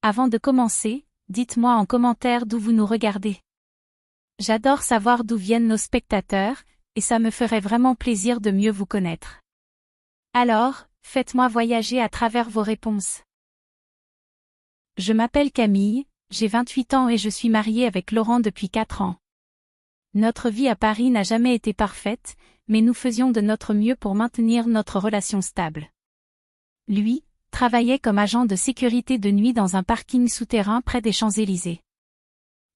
Avant de commencer, dites-moi en commentaire d'où vous nous regardez. J'adore savoir d'où viennent nos spectateurs, et ça me ferait vraiment plaisir de mieux vous connaître. Alors, faites-moi voyager à travers vos réponses. Je m'appelle Camille, j'ai 28 ans et je suis mariée avec Laurent depuis 4 ans. Notre vie à Paris n'a jamais été parfaite, mais nous faisions de notre mieux pour maintenir notre relation stable. Lui, travaillait comme agent de sécurité de nuit dans un parking souterrain près des Champs-Élysées.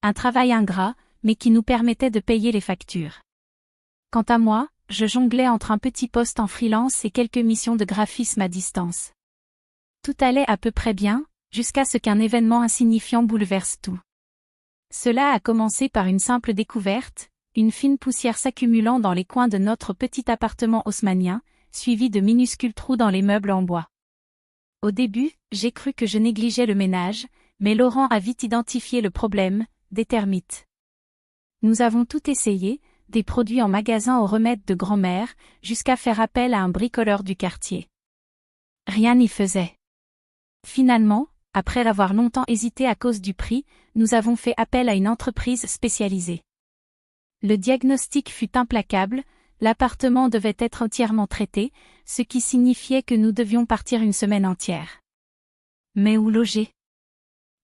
Un travail ingrat, mais qui nous permettait de payer les factures. Quant à moi, je jonglais entre un petit poste en freelance et quelques missions de graphisme à distance. Tout allait à peu près bien, jusqu'à ce qu'un événement insignifiant bouleverse tout. Cela a commencé par une simple découverte, une fine poussière s'accumulant dans les coins de notre petit appartement haussmannien, suivi de minuscules trous dans les meubles en bois. Au début, j'ai cru que je négligeais le ménage, mais Laurent a vite identifié le problème, des termites. Nous avons tout essayé, des produits en magasin aux remèdes de grand-mère, jusqu'à faire appel à un bricoleur du quartier. Rien n'y faisait. Finalement, après avoir longtemps hésité à cause du prix, nous avons fait appel à une entreprise spécialisée. Le diagnostic fut implacable, l'appartement devait être entièrement traité, ce qui signifiait que nous devions partir une semaine entière. Mais où loger?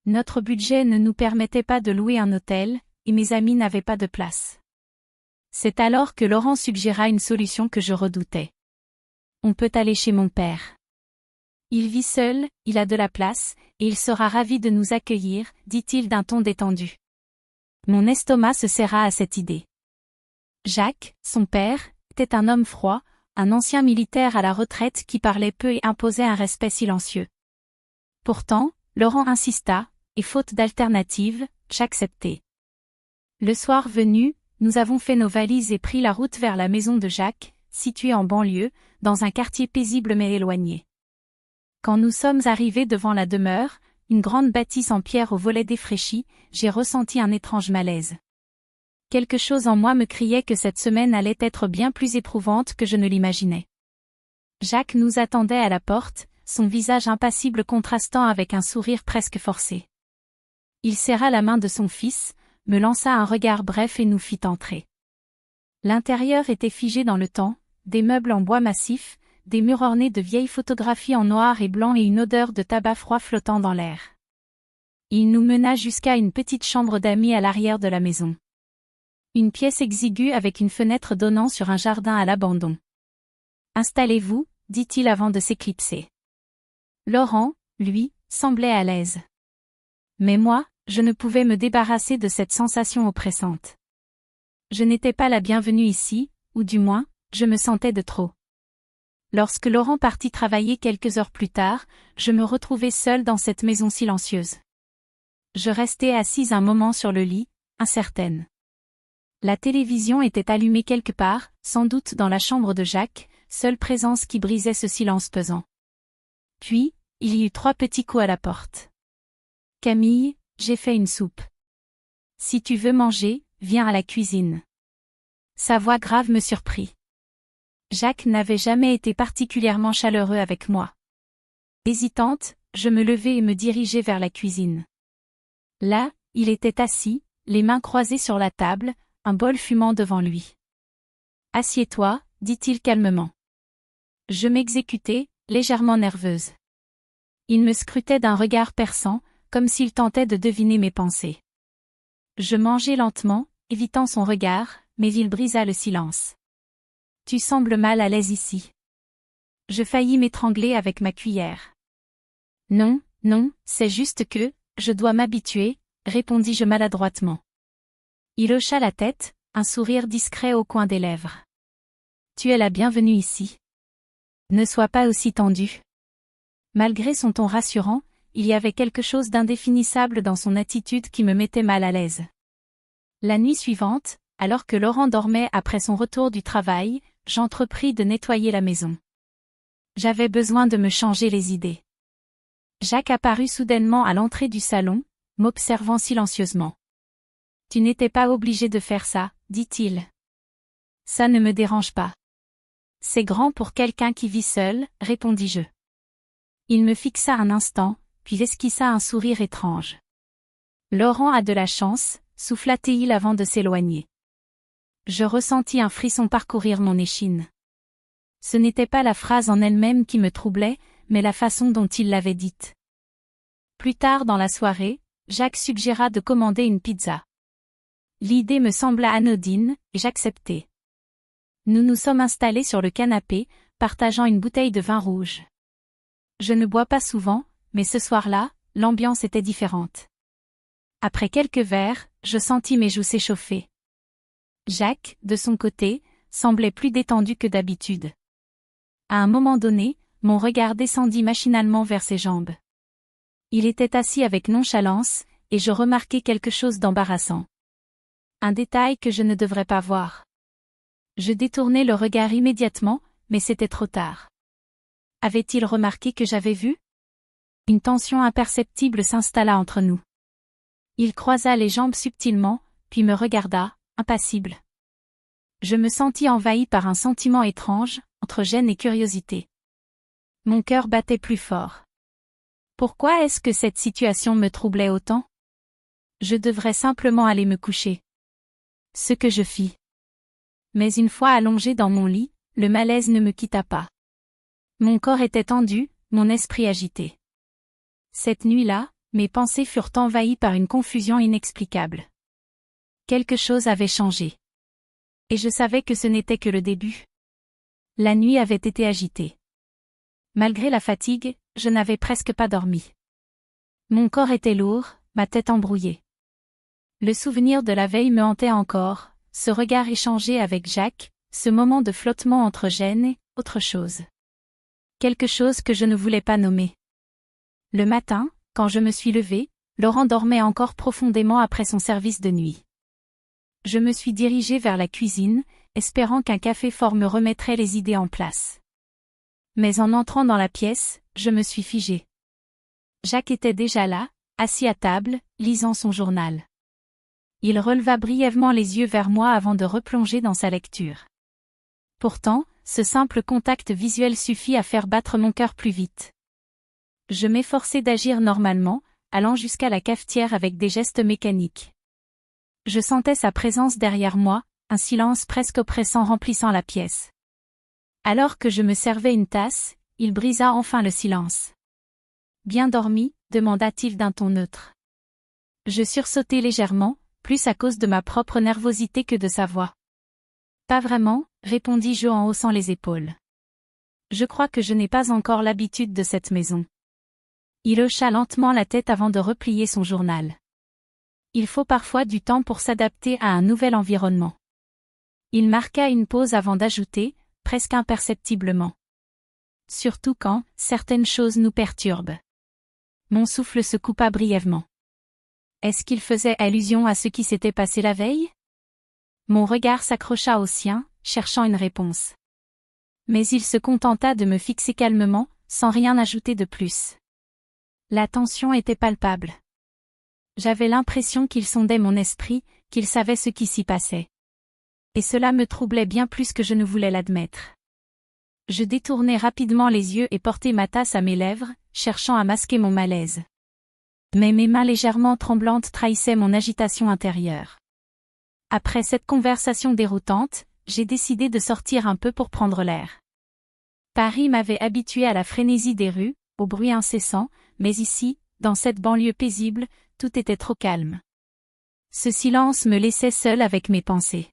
Notre budget ne nous permettait pas de louer un hôtel, et mes amis n'avaient pas de place. C'est alors que Laurent suggéra une solution que je redoutais. On peut aller chez mon père. Il vit seul, il a de la place, et il sera ravi de nous accueillir, dit-il d'un ton détendu. Mon estomac se serra à cette idée. Jacques, son père, était un homme froid, un ancien militaire à la retraite qui parlait peu et imposait un respect silencieux. Pourtant, Laurent insista, et faute d'alternative, j'acceptai. Le soir venu, nous avons fait nos valises et pris la route vers la maison de Jacques, située en banlieue, dans un quartier paisible mais éloigné. Quand nous sommes arrivés devant la demeure, une grande bâtisse en pierre aux volets défraîchis, j'ai ressenti un étrange malaise. Quelque chose en moi me criait que cette semaine allait être bien plus éprouvante que je ne l'imaginais. Jacques nous attendait à la porte, son visage impassible contrastant avec un sourire presque forcé. Il serra la main de son fils, me lança un regard bref et nous fit entrer. L'intérieur était figé dans le temps, des meubles en bois massif, des murs ornés de vieilles photographies en noir et blanc et une odeur de tabac froid flottant dans l'air. Il nous mena jusqu'à une petite chambre d'amis à l'arrière de la maison. Une pièce exiguë avec une fenêtre donnant sur un jardin à l'abandon. « Installez-vous » dit-il avant de s'éclipser. Laurent, lui, semblait à l'aise. Mais moi, je ne pouvais me débarrasser de cette sensation oppressante. Je n'étais pas la bienvenue ici, ou du moins, je me sentais de trop. Lorsque Laurent partit travailler quelques heures plus tard, je me retrouvai seule dans cette maison silencieuse. Je restai assise un moment sur le lit, incertaine. La télévision était allumée quelque part, sans doute dans la chambre de Jacques, seule présence qui brisait ce silence pesant. Puis, il y eut 3 petits coups à la porte. « Camille, j'ai fait une soupe. Si tu veux manger, viens à la cuisine. » Sa voix grave me surprit. Jacques n'avait jamais été particulièrement chaleureux avec moi. Hésitante, je me levai et me dirigeai vers la cuisine. Là, il était assis, les mains croisées sur la table, un bol fumant devant lui. « Assieds-toi » dit-il calmement. Je m'exécutai, légèrement nerveuse. Il me scrutait d'un regard perçant, comme s'il tentait de deviner mes pensées. Je mangeai lentement, évitant son regard, mais il brisa le silence. « Tu sembles mal à l'aise ici. » Je faillis m'étrangler avec ma cuillère. « Non, non, c'est juste que, je dois m'habituer, » répondis-je maladroitement. Il hocha la tête, un sourire discret au coin des lèvres. « Tu es la bienvenue ici. Ne sois pas aussi tendue. » Malgré son ton rassurant, il y avait quelque chose d'indéfinissable dans son attitude qui me mettait mal à l'aise. La nuit suivante, alors que Laurent dormait après son retour du travail, j'entrepris de nettoyer la maison. J'avais besoin de me changer les idées. Jacques apparut soudainement à l'entrée du salon, m'observant silencieusement. « Tu n'étais pas obligé de faire ça, » dit-il. « Ça ne me dérange pas. » « C'est grand pour quelqu'un qui vit seul, répondis-je. Il me fixa un instant, puis esquissa un sourire étrange. Laurent a de la chance, souffla-t-il avant de s'éloigner. Je ressentis un frisson parcourir mon échine. Ce n'était pas la phrase en elle-même qui me troublait, mais la façon dont il l'avait dite. Plus tard dans la soirée, Jacques suggéra de commander une pizza. L'idée me sembla anodine, et j'acceptai. Nous nous sommes installés sur le canapé, partageant une bouteille de vin rouge. Je ne bois pas souvent, mais ce soir-là, l'ambiance était différente. Après quelques verres, je sentis mes joues s'échauffer. Jacques, de son côté, semblait plus détendu que d'habitude. À un moment donné, mon regard descendit machinalement vers ses jambes. Il était assis avec nonchalance, et je remarquai quelque chose d'embarrassant. Un détail que je ne devrais pas voir. Je détournai le regard immédiatement, mais c'était trop tard. Avait-il remarqué que j'avais vu? Une tension imperceptible s'installa entre nous. Il croisa les jambes subtilement, puis me regarda, impassible. Je me sentis envahi par un sentiment étrange, entre gêne et curiosité. Mon cœur battait plus fort. Pourquoi est-ce que cette situation me troublait autant? Je devrais simplement aller me coucher. Ce que je fis. Mais une fois allongé dans mon lit, le malaise ne me quitta pas. Mon corps était tendu, mon esprit agité. Cette nuit-là, mes pensées furent envahies par une confusion inexplicable. Quelque chose avait changé. Et je savais que ce n'était que le début. La nuit avait été agitée. Malgré la fatigue, je n'avais presque pas dormi. Mon corps était lourd, ma tête embrouillée. Le souvenir de la veille me hantait encore, ce regard échangé avec Jacques, ce moment de flottement entre gêne et autre chose. Quelque chose que je ne voulais pas nommer. Le matin, quand je me suis levée, Laurent dormait encore profondément après son service de nuit. Je me suis dirigée vers la cuisine, espérant qu'un café fort me remettrait les idées en place. Mais en entrant dans la pièce, je me suis figée. Jacques était déjà là, assis à table, lisant son journal. Il releva brièvement les yeux vers moi avant de replonger dans sa lecture. Pourtant, ce simple contact visuel suffit à faire battre mon cœur plus vite. Je m'efforçai d'agir normalement, allant jusqu'à la cafetière avec des gestes mécaniques. Je sentais sa présence derrière moi, un silence presque oppressant remplissant la pièce. Alors que je me servais une tasse, il brisa enfin le silence. « Bien dormi ?» demanda-t-il d'un ton neutre. Je sursautai légèrement, plus à cause de ma propre nervosité que de sa voix. « Pas vraiment », répondis-je en haussant les épaules. « Je crois que je n'ai pas encore l'habitude de cette maison. » Il hocha lentement la tête avant de replier son journal. Il faut parfois du temps pour s'adapter à un nouvel environnement. Il marqua une pause avant d'ajouter, presque imperceptiblement. Surtout quand certaines choses nous perturbent. Mon souffle se coupa brièvement. Est-ce qu'il faisait allusion à ce qui s'était passé la veille? Mon regard s'accrocha au sien, cherchant une réponse. Mais il se contenta de me fixer calmement, sans rien ajouter de plus. La tension était palpable. J'avais l'impression qu'il sondait mon esprit, qu'il savait ce qui s'y passait. Et cela me troublait bien plus que je ne voulais l'admettre. Je détournai rapidement les yeux et portai ma tasse à mes lèvres, cherchant à masquer mon malaise. Mais mes mains légèrement tremblantes trahissaient mon agitation intérieure. Après cette conversation déroutante, j'ai décidé de sortir un peu pour prendre l'air. Paris m'avait habitué à la frénésie des rues, au bruit incessant, mais ici, dans cette banlieue paisible, tout était trop calme. Ce silence me laissait seule avec mes pensées.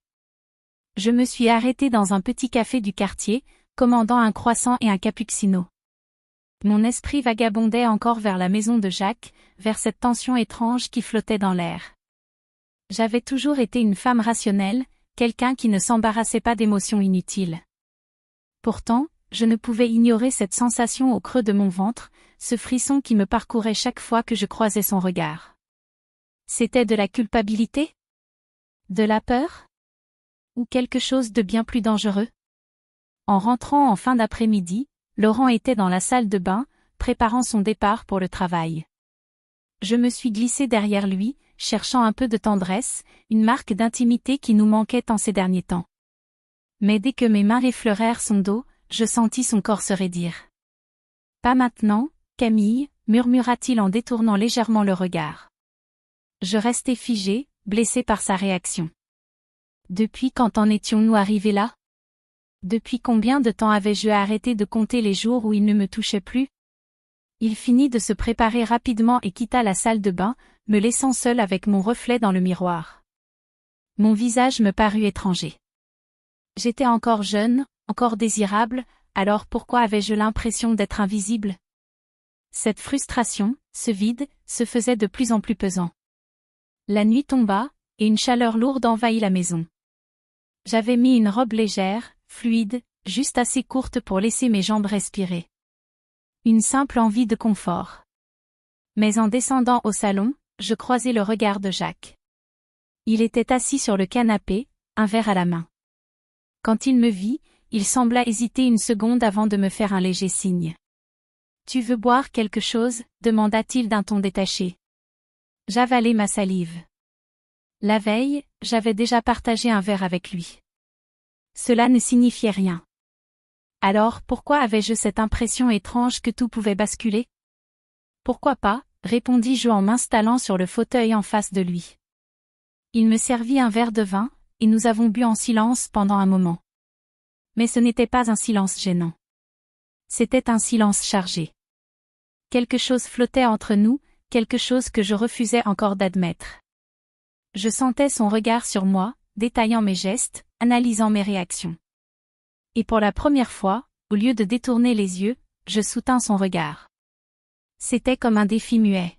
Je me suis arrêtée dans un petit café du quartier, commandant un croissant et un cappuccino. Mon esprit vagabondait encore vers la maison de Jacques, vers cette tension étrange qui flottait dans l'air. J'avais toujours été une femme rationnelle, quelqu'un qui ne s'embarrassait pas d'émotions inutiles. Pourtant, je ne pouvais ignorer cette sensation au creux de mon ventre, ce frisson qui me parcourait chaque fois que je croisais son regard. C'était de la culpabilité? De la peur? Ou quelque chose de bien plus dangereux? En rentrant en fin d'après-midi, Laurent était dans la salle de bain, préparant son départ pour le travail. Je me suis glissée derrière lui, cherchant un peu de tendresse, une marque d'intimité qui nous manquait tant ces derniers temps. Mais dès que mes mains effleurèrent son dos, je sentis son corps se raidir. « Pas maintenant, Camille » murmura-t-il en détournant légèrement le regard. Je restai figé, blessé par sa réaction. Depuis quand en étions-nous arrivés là? Depuis combien de temps avais-je arrêté de compter les jours où il ne me touchait plus? Il finit de se préparer rapidement et quitta la salle de bain, me laissant seul avec mon reflet dans le miroir. Mon visage me parut étranger. J'étais encore jeune, encore désirable, alors pourquoi avais-je l'impression d'être invisible? Cette frustration, ce vide, se faisait de plus en plus pesant. La nuit tomba, et une chaleur lourde envahit la maison. J'avais mis une robe légère, fluide, juste assez courte pour laisser mes jambes respirer. Une simple envie de confort. Mais en descendant au salon, je croisai le regard de Jacques. Il était assis sur le canapé, un verre à la main. Quand il me vit, il sembla hésiter une seconde avant de me faire un léger signe. « Tu veux boire quelque chose ?» demanda-t-il d'un ton détaché. J'avalai ma salive. La veille, j'avais déjà partagé un verre avec lui. Cela ne signifiait rien. Alors pourquoi avais-je cette impression étrange que tout pouvait basculer? Pourquoi pas, répondis-je en m'installant sur le fauteuil en face de lui. Il me servit un verre de vin, et nous avons bu en silence pendant un moment. Mais ce n'était pas un silence gênant. C'était un silence chargé. Quelque chose flottait entre nous, quelque chose que je refusais encore d'admettre. Je sentais son regard sur moi, détaillant mes gestes, analysant mes réactions. Et pour la première fois, au lieu de détourner les yeux, je soutins son regard. C'était comme un défi muet.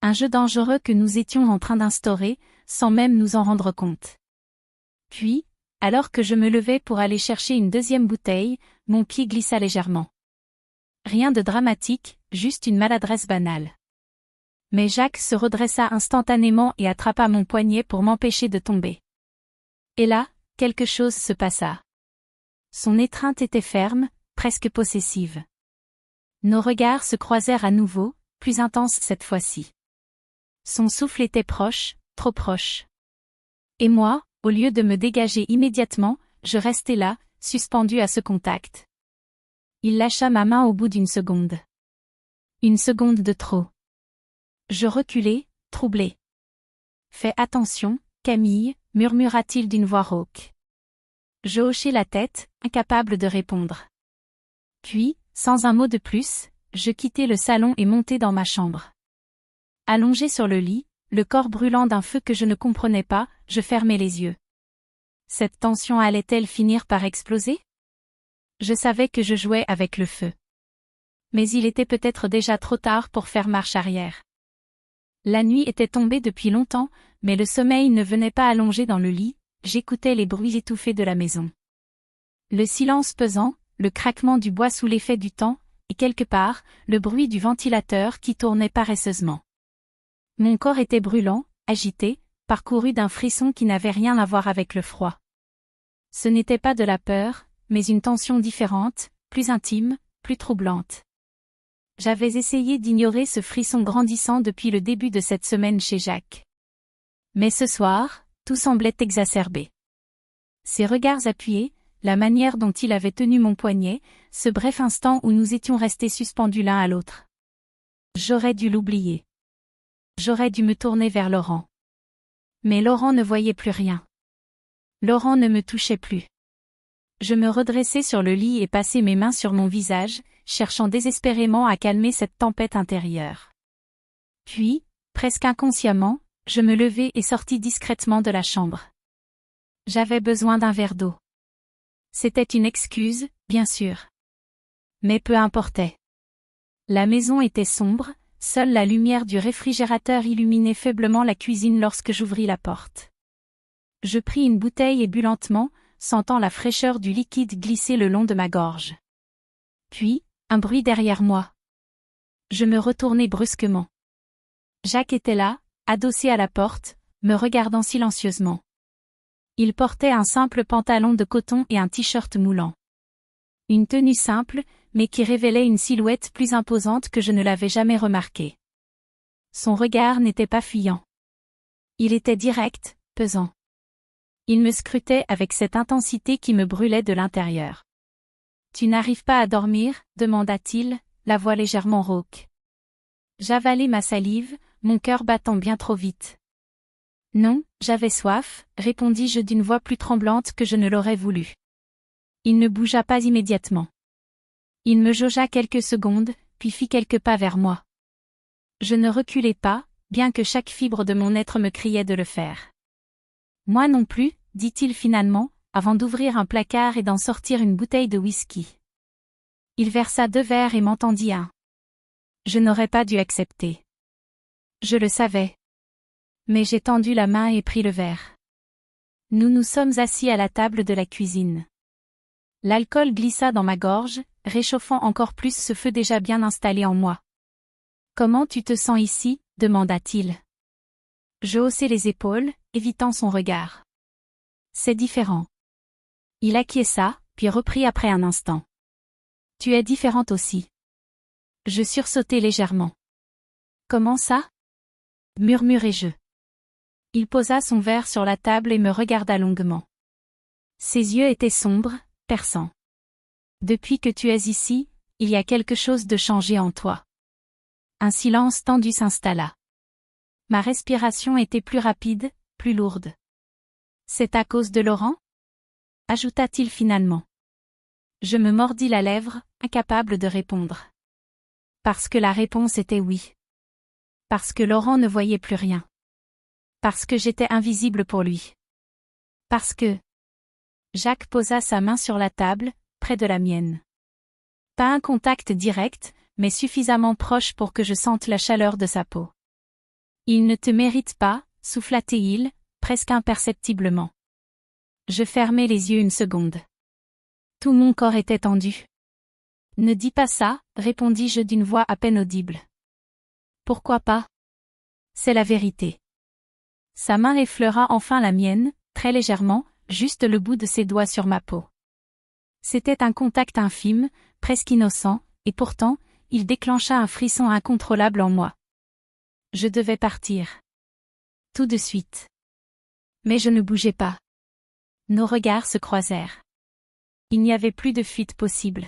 Un jeu dangereux que nous étions en train d'instaurer, sans même nous en rendre compte. Puis, alors que je me levais pour aller chercher une deuxième bouteille, mon pied glissa légèrement. Rien de dramatique, juste une maladresse banale. Mais Jacques se redressa instantanément et attrapa mon poignet pour m'empêcher de tomber. Et là, quelque chose se passa. Son étreinte était ferme, presque possessive. Nos regards se croisèrent à nouveau, plus intenses cette fois-ci. Son souffle était proche, trop proche. Et moi, au lieu de me dégager immédiatement, je restais là, suspendu à ce contact. Il lâcha ma main au bout d'une seconde. Une seconde de trop. Je reculai, troublé. « Fais attention, Camille » murmura-t-il d'une voix rauque. Je hochai la tête, incapable de répondre. Puis, sans un mot de plus, je quittai le salon et montai dans ma chambre. Allongé sur le lit, le corps brûlant d'un feu que je ne comprenais pas, je fermai les yeux. Cette tension allait-elle finir par exploser? Je savais que je jouais avec le feu. Mais il était peut-être déjà trop tard pour faire marche arrière. La nuit était tombée depuis longtemps, mais le sommeil ne venait pas allonger dans le lit, j'écoutais les bruits étouffés de la maison. Le silence pesant, le craquement du bois sous l'effet du temps, et quelque part, le bruit du ventilateur qui tournait paresseusement. Mon corps était brûlant, agité, parcouru d'un frisson qui n'avait rien à voir avec le froid. Ce n'était pas de la peur, mais une tension différente, plus intime, plus troublante. J'avais essayé d'ignorer ce frisson grandissant depuis le début de cette semaine chez Jacques. Mais ce soir, tout semblait exacerbé. Ses regards appuyés, la manière dont il avait tenu mon poignet, ce bref instant où nous étions restés suspendus l'un à l'autre. J'aurais dû l'oublier. J'aurais dû me tourner vers Laurent. Mais Laurent ne voyait plus rien. Laurent ne me touchait plus. Je me redressai sur le lit et passai mes mains sur mon visage, cherchant désespérément à calmer cette tempête intérieure. Puis, presque inconsciemment, je me levai et sortis discrètement de la chambre. J'avais besoin d'un verre d'eau. C'était une excuse, bien sûr. Mais peu importait. La maison était sombre, seule la lumière du réfrigérateur illuminait faiblement la cuisine lorsque j'ouvris la porte. Je pris une bouteille et bus lentement, sentant la fraîcheur du liquide glisser le long de ma gorge. Puis, un bruit derrière moi. Je me retournai brusquement. Jacques était là, adossé à la porte, me regardant silencieusement. Il portait un simple pantalon de coton et un t-shirt moulant. Une tenue simple, mais qui révélait une silhouette plus imposante que je ne l'avais jamais remarquée. Son regard n'était pas fuyant. Il était direct, pesant. Il me scrutait avec cette intensité qui me brûlait de l'intérieur. « Tu n'arrives pas à dormir ?» demanda-t-il, la voix légèrement rauque. J'avalai ma salive, mon cœur battant bien trop vite. Non, j'avais soif, répondis-je d'une voix plus tremblante que je ne l'aurais voulu. Il ne bougea pas immédiatement. Il me jaugea quelques secondes, puis fit quelques pas vers moi. Je ne reculai pas, bien que chaque fibre de mon être me criait de le faire. Moi non plus, dit-il finalement, avant d'ouvrir un placard et d'en sortir une bouteille de whisky. Il versa 2 verres et m'entendit un. Je n'aurais pas dû accepter. Je le savais. Mais j'ai tendu la main et pris le verre. Nous nous sommes assis à la table de la cuisine. L'alcool glissa dans ma gorge, réchauffant encore plus ce feu déjà bien installé en moi. « Comment tu te sens ici ?» demanda-t-il. Je haussai les épaules, évitant son regard. « C'est différent. » Il acquiesça, puis reprit après un instant. « Tu es différente aussi. » Je sursautai légèrement. « Comment ça ?» murmurai-je. Il posa son verre sur la table et me regarda longuement. Ses yeux étaient sombres, perçants. « Depuis que tu es ici, il y a quelque chose de changé en toi. » Un silence tendu s'installa. Ma respiration était plus rapide, plus lourde. « C'est à cause de Laurent ?» ajouta-t-il finalement. Je me mordis la lèvre, incapable de répondre. Parce que la réponse était oui. Parce que Laurent ne voyait plus rien. Parce que j'étais invisible pour lui. Parce que... Jacques posa sa main sur la table, près de la mienne. Pas un contact direct, mais suffisamment proche pour que je sente la chaleur de sa peau. Il ne te mérite pas, souffla-t-il, presque imperceptiblement. Je fermai les yeux une seconde. Tout mon corps était tendu. Ne dis pas ça, répondis-je d'une voix à peine audible. Pourquoi pas? C'est la vérité. Sa main effleura enfin la mienne, très légèrement, juste le bout de ses doigts sur ma peau. C'était un contact infime, presque innocent, et pourtant, il déclencha un frisson incontrôlable en moi. Je devais partir. Tout de suite. Mais je ne bougeais pas. Nos regards se croisèrent. Il n'y avait plus de fuite possible.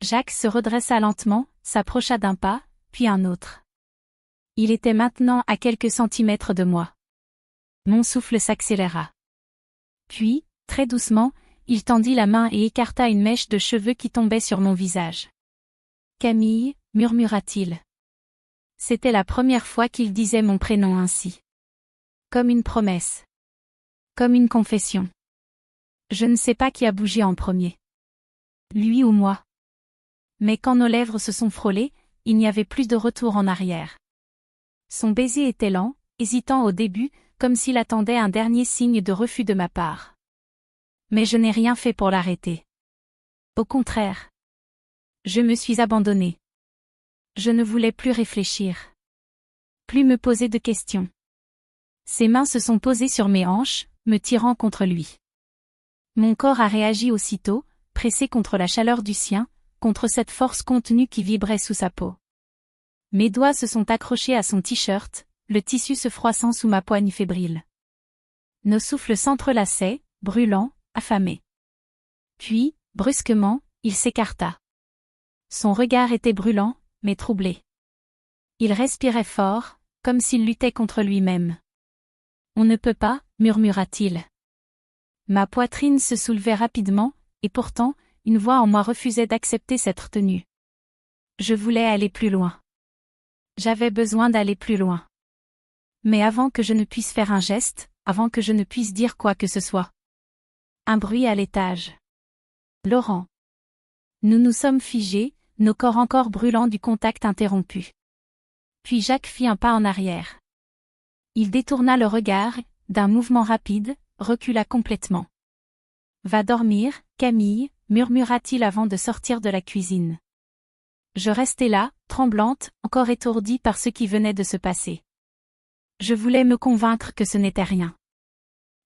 Jacques se redressa lentement, s'approcha d'un pas, puis un autre. Il était maintenant à quelques centimètres de moi. Mon souffle s'accéléra. Puis, très doucement, il tendit la main et écarta une mèche de cheveux qui tombait sur mon visage. « Camille » murmura-t-il. C'était la première fois qu'il disait mon prénom ainsi. Comme une promesse. Comme une confession. Je ne sais pas qui a bougé en premier. Lui ou moi. Mais quand nos lèvres se sont frôlées, il n'y avait plus de retour en arrière. Son baiser était lent, hésitant au début, comme s'il attendait un dernier signe de refus de ma part. Mais je n'ai rien fait pour l'arrêter. Au contraire. Je me suis abandonnée. Je ne voulais plus réfléchir. Plus me poser de questions. Ses mains se sont posées sur mes hanches, me tirant contre lui. Mon corps a réagi aussitôt, pressé contre la chaleur du sien, contre cette force contenue qui vibrait sous sa peau. Mes doigts se sont accrochés à son t-shirt, le tissu se froissant sous ma poigne fébrile. Nos souffles s'entrelaçaient, brûlants, affamés. Puis, brusquement, il s'écarta. Son regard était brûlant, mais troublé. Il respirait fort, comme s'il luttait contre lui-même. « On ne peut pas » murmura-t-il. Ma poitrine se soulevait rapidement, et pourtant, une voix en moi refusait d'accepter cette retenue. Je voulais aller plus loin. J'avais besoin d'aller plus loin. Mais avant que je ne puisse faire un geste, avant que je ne puisse dire quoi que ce soit. Un bruit à l'étage. Laurent. Nous nous sommes figés, nos corps encore brûlants du contact interrompu. Puis Jacques fit un pas en arrière. Il détourna le regard, d'un mouvement rapide, recula complètement. « Va dormir, Camille » murmura-t-il avant de sortir de la cuisine. Je restais là, tremblante, encore étourdie par ce qui venait de se passer. Je voulais me convaincre que ce n'était rien.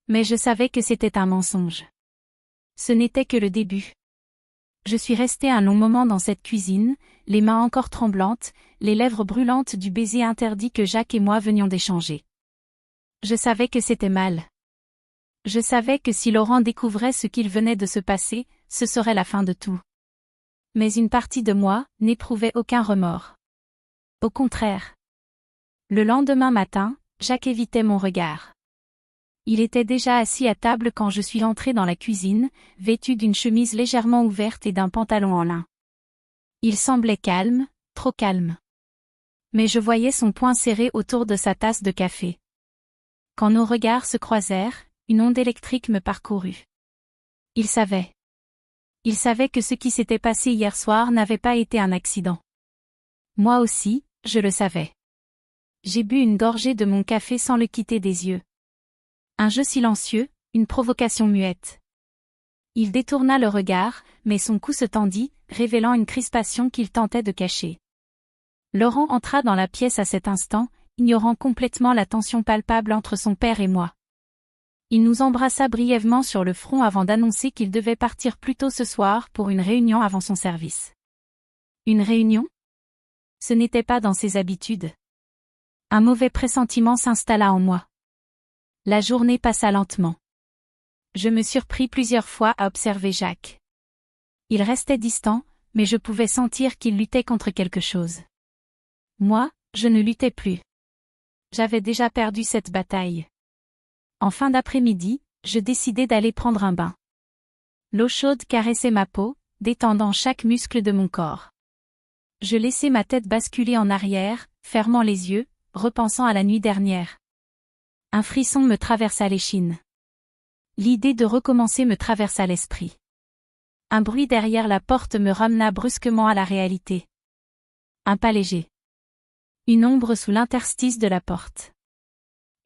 Mais je savais que c'était un mensonge. Ce n'était que le début. Je suis restée un long moment dans cette cuisine, les mains encore tremblantes, les lèvres brûlantes du baiser interdit que Jacques et moi venions d'échanger. Je savais que c'était mal. Je savais que si Laurent découvrait ce qu'il venait de se passer, ce serait la fin de tout. Mais une partie de moi n'éprouvait aucun remords. Au contraire. Le lendemain matin, Jacques évitait mon regard. Il était déjà assis à table quand je suis entrée dans la cuisine, vêtu d'une chemise légèrement ouverte et d'un pantalon en lin. Il semblait calme, trop calme. Mais je voyais son poing serré autour de sa tasse de café. Quand nos regards se croisèrent, une onde électrique me parcourut. Il savait. Il savait que ce qui s'était passé hier soir n'avait pas été un accident. Moi aussi, je le savais. J'ai bu une gorgée de mon café sans le quitter des yeux. Un jeu silencieux, une provocation muette. Il détourna le regard, mais son cou se tendit, révélant une crispation qu'il tentait de cacher. Laurent entra dans la pièce à cet instant, ignorant complètement la tension palpable entre son père et moi. Il nous embrassa brièvement sur le front avant d'annoncer qu'il devait partir plus tôt ce soir pour une réunion avant son service. Une réunion ? Ce n'était pas dans ses habitudes. Un mauvais pressentiment s'installa en moi. La journée passa lentement. Je me surpris plusieurs fois à observer Jacques. Il restait distant, mais je pouvais sentir qu'il luttait contre quelque chose. Moi, je ne luttais plus. J'avais déjà perdu cette bataille. En fin d'après-midi, je décidai d'aller prendre un bain. L'eau chaude caressait ma peau, détendant chaque muscle de mon corps. Je laissai ma tête basculer en arrière, fermant les yeux, repensant à la nuit dernière. Un frisson me traversa l'échine. L'idée de recommencer me traversa l'esprit. Un bruit derrière la porte me ramena brusquement à la réalité. Un pas léger. Une ombre sous l'interstice de la porte.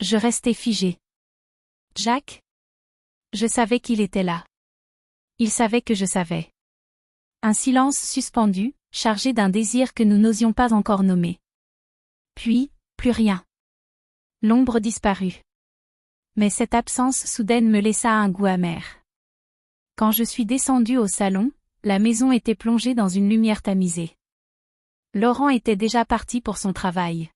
Je restai figé. Jacques ? Je savais qu'il était là. Il savait que je savais. Un silence suspendu, chargé d'un désir que nous n'osions pas encore nommer. Puis, plus rien. L'ombre disparut. Mais cette absence soudaine me laissa un goût amer. Quand je suis descendue au salon, la maison était plongée dans une lumière tamisée. Laurent était déjà parti pour son travail.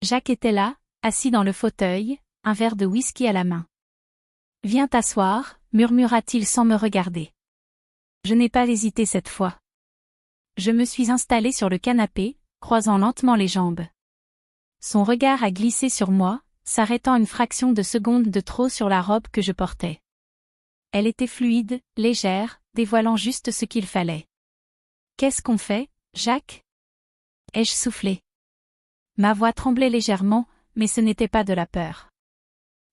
Jacques était là, assis dans le fauteuil, un verre de whisky à la main. « Viens t'asseoir » murmura-t-il sans me regarder. Je n'ai pas hésité cette fois. Je me suis installée sur le canapé, croisant lentement les jambes. Son regard a glissé sur moi, s'arrêtant une fraction de seconde de trop sur la robe que je portais. Elle était fluide, légère, dévoilant juste ce qu'il fallait. « Qu'est-ce qu'on fait, Jacques ?» ai-je soufflé. Ma voix tremblait légèrement, mais ce n'était pas de la peur.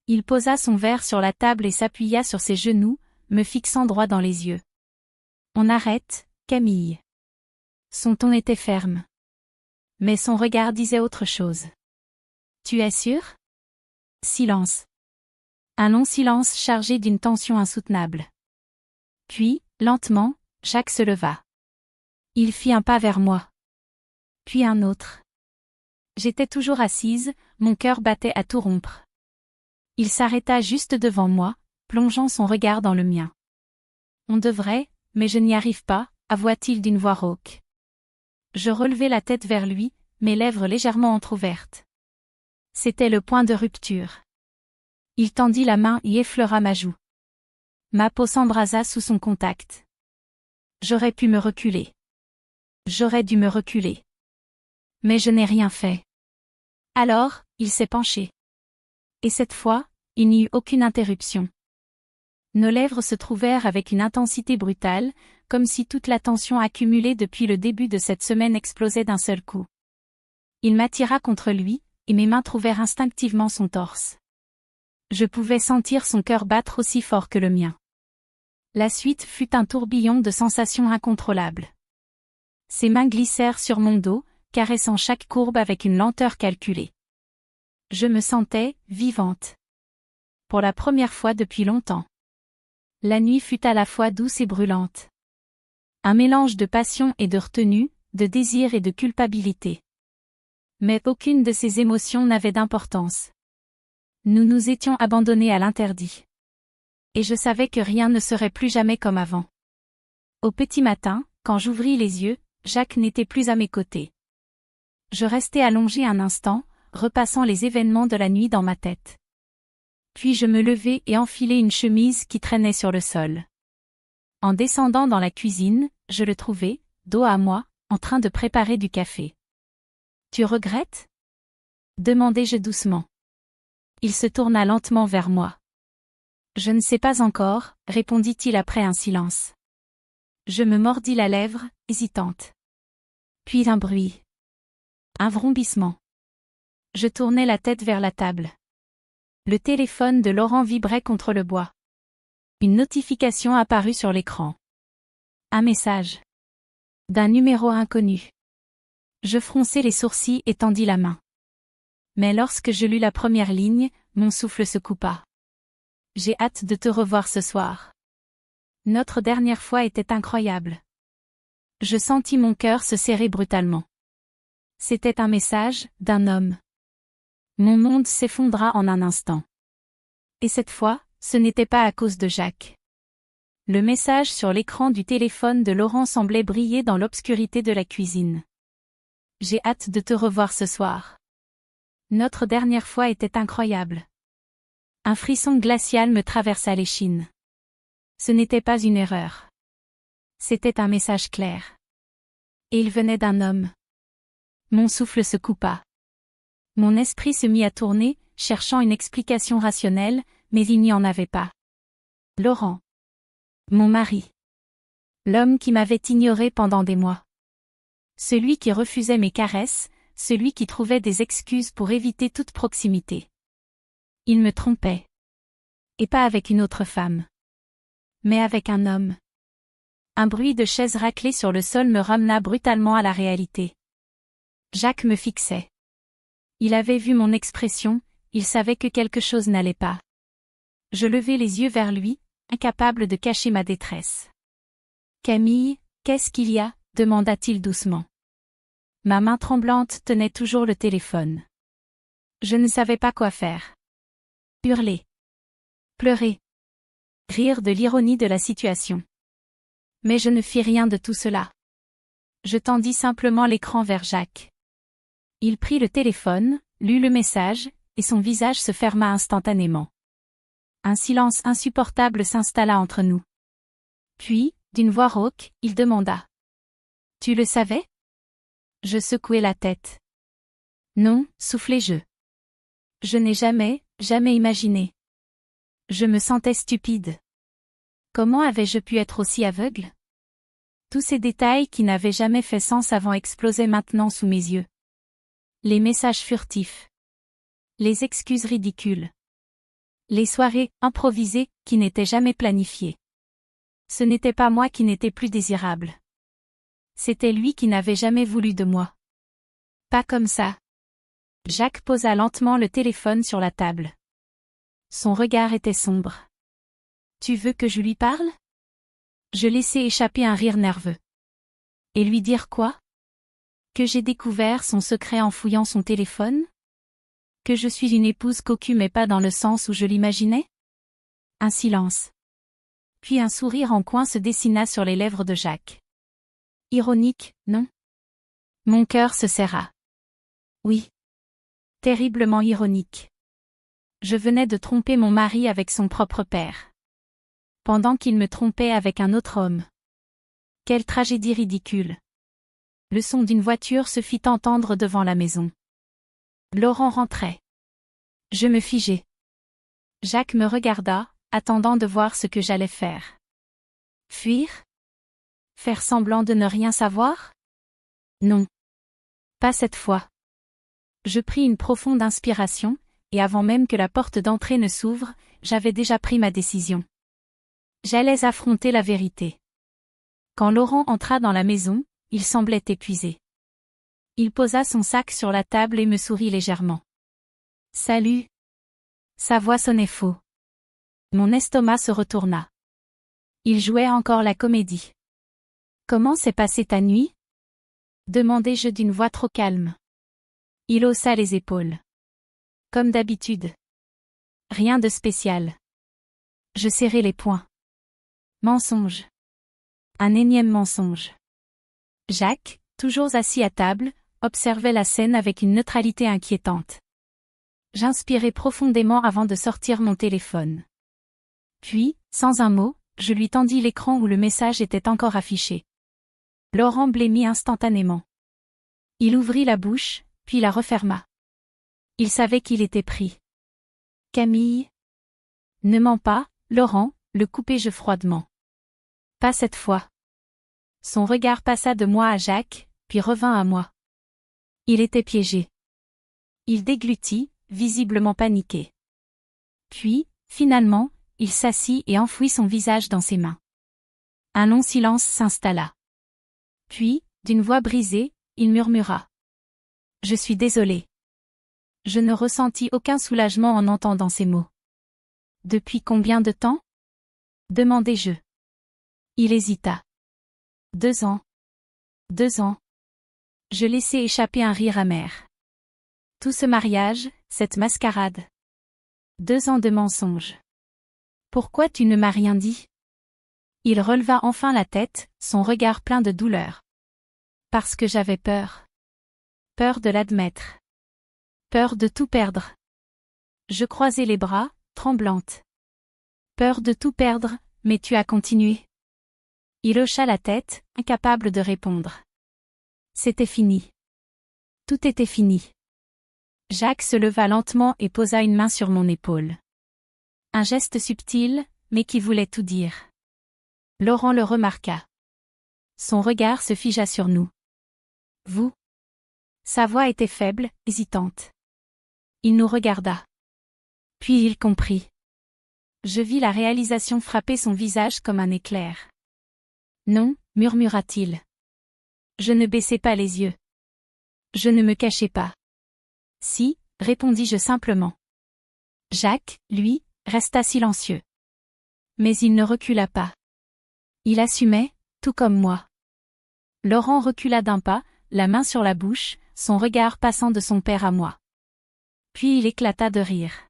Il posa son verre sur la table et s'appuya sur ses genoux, me fixant droit dans les yeux. « On arrête, Camille. » Son ton était ferme. Mais son regard disait autre chose. « Tu es sûre ? » Silence. Un long silence chargé d'une tension insoutenable. Puis, lentement, Jacques se leva. Il fit un pas vers moi. Puis un autre. J'étais toujours assise, mon cœur battait à tout rompre. Il s'arrêta juste devant moi, plongeant son regard dans le mien. « On devrait, mais je n'y arrive pas » avoua-t-il d'une voix rauque. Je relevai la tête vers lui, mes lèvres légèrement entr'ouvertes. C'était le point de rupture. Il tendit la main et effleura ma joue. Ma peau s'embrasa sous son contact. J'aurais pu me reculer. J'aurais dû me reculer. Mais je n'ai rien fait. Alors, il s'est penché. Et cette fois, il n'y eut aucune interruption. Nos lèvres se trouvèrent avec une intensité brutale, comme si toute la tension accumulée depuis le début de cette semaine explosait d'un seul coup. Il m'attira contre lui, et mes mains trouvèrent instinctivement son torse. Je pouvais sentir son cœur battre aussi fort que le mien. La suite fut un tourbillon de sensations incontrôlables. Ses mains glissèrent sur mon dos, caressant chaque courbe avec une lenteur calculée. Je me sentais vivante. Pour la première fois depuis longtemps. La nuit fut à la fois douce et brûlante. Un mélange de passion et de retenue, de désir et de culpabilité. Mais aucune de ces émotions n'avait d'importance. Nous nous étions abandonnés à l'interdit. Et je savais que rien ne serait plus jamais comme avant. Au petit matin, quand j'ouvris les yeux, Jacques n'était plus à mes côtés. Je restai allongée un instant, repassant les événements de la nuit dans ma tête. Puis je me levai et enfilai une chemise qui traînait sur le sol. En descendant dans la cuisine, je le trouvai, dos à moi, en train de préparer du café. Tu regrettes? Demandai-je doucement. Il se tourna lentement vers moi. Je ne sais pas encore, répondit-il après un silence. Je me mordis la lèvre, hésitante. Puis un bruit. Un vrombissement. Je tournai la tête vers la table. Le téléphone de Laurent vibrait contre le bois. Une notification apparut sur l'écran. Un message. D'un numéro inconnu. Je fronçai les sourcils et tendis la main. Mais lorsque je lus la première ligne, mon souffle se coupa. J'ai hâte de te revoir ce soir. Notre dernière fois était incroyable. Je sentis mon cœur se serrer brutalement. C'était un message d'un homme. Mon monde s'effondra en un instant. Et cette fois, ce n'était pas à cause de Jacques. Le message sur l'écran du téléphone de Laurent semblait briller dans l'obscurité de la cuisine. J'ai hâte de te revoir ce soir. Notre dernière fois était incroyable. Un frisson glacial me traversa l'échine. Ce n'était pas une erreur. C'était un message clair. Et il venait d'un homme. Mon souffle se coupa. Mon esprit se mit à tourner, cherchant une explication rationnelle, mais il n'y en avait pas. Laurent. Mon mari. L'homme qui m'avait ignoré pendant des mois. Celui qui refusait mes caresses, celui qui trouvait des excuses pour éviter toute proximité. Il me trompait. Et pas avec une autre femme. Mais avec un homme. Un bruit de chaise raclée sur le sol me ramena brutalement à la réalité. Jacques me fixait. Il avait vu mon expression, il savait que quelque chose n'allait pas. Je levai les yeux vers lui, incapable de cacher ma détresse. « Camille, qu'est-ce qu'il y a ?» demanda-t-il doucement. Ma main tremblante tenait toujours le téléphone. Je ne savais pas quoi faire. Hurler. Pleurer. Rire de l'ironie de la situation. Mais je ne fis rien de tout cela. Je tendis simplement l'écran vers Jacques. Il prit le téléphone, lut le message, et son visage se ferma instantanément. Un silence insupportable s'installa entre nous. Puis, d'une voix rauque, il demanda. « Tu le savais ?» Je secouai la tête. « Non, soufflai-je. Je n'ai jamais imaginé. Je me sentais stupide. Comment avais-je pu être aussi aveugle? Tous ces détails qui n'avaient jamais fait sens avant explosaient maintenant sous mes yeux. Les messages furtifs. Les excuses ridicules. Les soirées improvisées qui n'étaient jamais planifiées. Ce n'était pas moi qui n'étais plus désirable. C'était lui qui n'avait jamais voulu de moi. Pas comme ça. Jacques posa lentement le téléphone sur la table. Son regard était sombre. Tu veux que je lui parle? Je laissai échapper un rire nerveux. Et lui dire quoi? Que j'ai découvert son secret en fouillant son téléphone? Que je suis une épouse cocu mais pas dans le sens où je l'imaginais? Un silence. Puis un sourire en coin se dessina sur les lèvres de Jacques. Ironique, non? Mon cœur se serra. Oui. Terriblement ironique. Je venais de tromper mon mari avec son propre père. Pendant qu'il me trompait avec un autre homme. Quelle tragédie ridicule. Le son d'une voiture se fit entendre devant la maison. Laurent rentrait. Je me figeai. Jacques me regarda, attendant de voir ce que j'allais faire. Fuir? Faire semblant de ne rien savoir? Non. Pas cette fois. Je pris une profonde inspiration, et avant même que la porte d'entrée ne s'ouvre, j'avais déjà pris ma décision. J'allais affronter la vérité. Quand Laurent entra dans la maison, il semblait épuisé. Il posa son sac sur la table et me sourit légèrement. « Salut !» Sa voix sonnait faux. Mon estomac se retourna. Il jouait encore la comédie. « Comment s'est passée ta nuit ?» demandai-je d'une voix trop calme. Il haussa les épaules. « Comme d'habitude. Rien de spécial. » Je serrai les poings. Mensonge. Un énième mensonge. Jacques, toujours assis à table, observait la scène avec une neutralité inquiétante. J'inspirai profondément avant de sortir mon téléphone. Puis, sans un mot, je lui tendis l'écran où le message était encore affiché. Laurent blêmit instantanément. Il ouvrit la bouche, puis la referma. Il savait qu'il était pris. Camille. Ne mens pas, Laurent, le coupai-je froidement. Pas cette fois. Son regard passa de moi à Jacques, puis revint à moi. Il était piégé. Il déglutit, visiblement paniqué. Puis, finalement, il s'assit et enfouit son visage dans ses mains. Un long silence s'installa. Puis, d'une voix brisée, il murmura. « Je suis désolé. » Je ne ressentis aucun soulagement en entendant ces mots. « Depuis combien de temps ?» demandai-je. Il hésita. 2 ans. 2 ans. Je laissai échapper un rire amer. Tout ce mariage, cette mascarade. 2 ans de mensonges. Pourquoi tu ne m'as rien dit? Il releva enfin la tête, son regard plein de douleur. Parce que j'avais peur. Peur de l'admettre. Peur de tout perdre. Je croisai les bras, tremblante. Peur de tout perdre, mais tu as continué. Il hocha la tête, incapable de répondre. C'était fini. Tout était fini. Jacques se leva lentement et posa une main sur mon épaule. Un geste subtil, mais qui voulait tout dire. Laurent le remarqua. Son regard se figea sur nous. Vous? Sa voix était faible, hésitante. Il nous regarda. Puis il comprit. Je vis la réalisation frapper son visage comme un éclair. Non, murmura-t-il. Je ne baissai pas les yeux. Je ne me cachai pas. Si, répondis-je simplement. Jacques, lui, resta silencieux. Mais il ne recula pas. Il assumait, tout comme moi. Laurent recula d'un pas, la main sur la bouche, son regard passant de son père à moi. Puis il éclata de rire.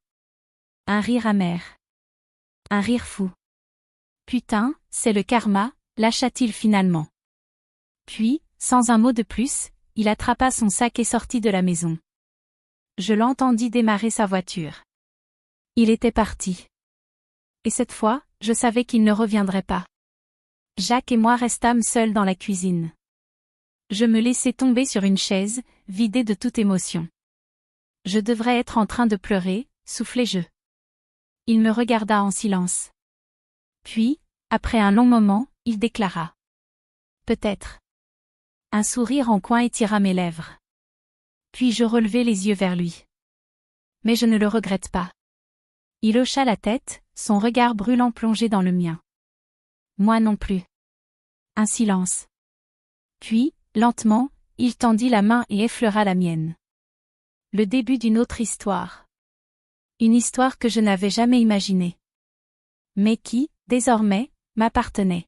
Un rire amer. Un rire fou. Putain, c'est le karma, lâcha-t-il finalement. Puis, sans un mot de plus, il attrapa son sac et sortit de la maison. Je l'entendis démarrer sa voiture. Il était parti. Et cette fois, je savais qu'il ne reviendrait pas. Jacques et moi restâmes seuls dans la cuisine. Je me laissai tomber sur une chaise, vidée de toute émotion. Je devrais être en train de pleurer, soufflai-je. Il me regarda en silence. Puis, après un long moment, il déclara. Peut-être. Un sourire en coin étira mes lèvres. Puis je relevai les yeux vers lui. Mais je ne le regrette pas. Il hocha la tête, son regard brûlant plongé dans le mien. Moi non plus. Un silence. Puis, lentement, il tendit la main et effleura la mienne. Le début d'une autre histoire. Une histoire que je n'avais jamais imaginée. Mais qui, désormais, m'appartenait.